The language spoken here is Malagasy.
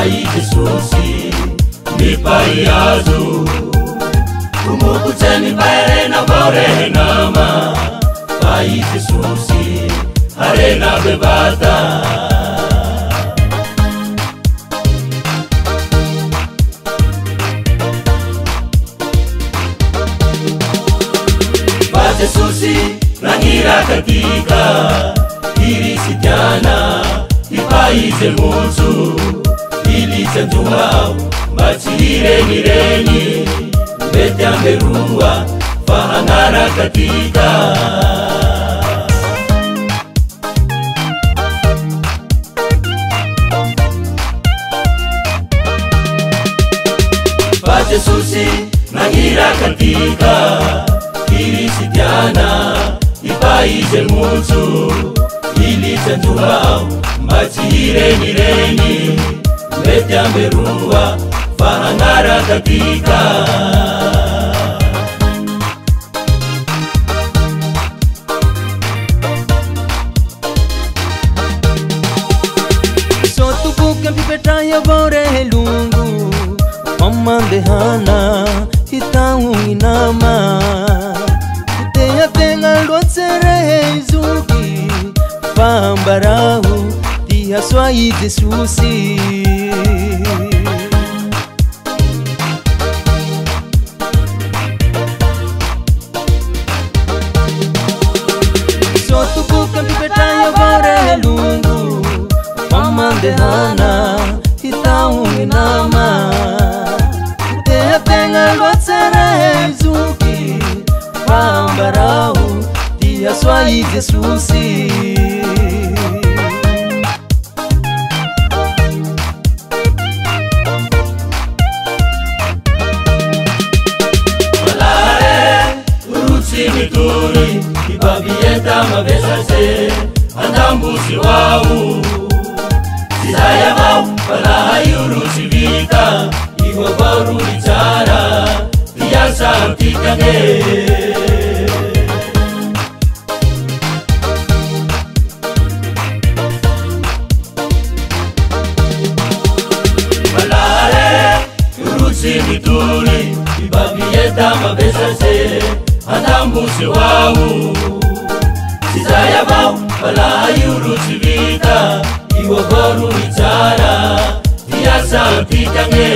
Pai Jesusi mi pai azu Kumuku temi pairena bore nama Pai Jesusi arena bebata Pai Jesusi nangira katika Kiri sitiana Ipaize mutu Ilichanjua Machireni Mbete amberua Fahangara katika Pa Jesusi nangira katika Kirisitiana Ipaize mutu Ilichanjua Machireni Mbete amberua Fahangara katika Sotu bukan pipeta ya bore lungu Mama dehana hitau inama Kuteya tenga luatsere zuki Pambarahu Dia swai Jesusi Sotu bukan pipeta ya bore lungu Mama dehana hitau inama Kuteya tenga luatsere zuki Pambarahu Dia swai Jesusi Mituri, ibabieta mabesase, andambusi wau. Sisaya mau, palahayuru sivita, iho baru bicara, biasa tikange. Palahare, urusi mituri, ibabieta mabesase. Andambusi wau Sisaya mau Palayuru sivita Iwo goru bicara Biasa tikange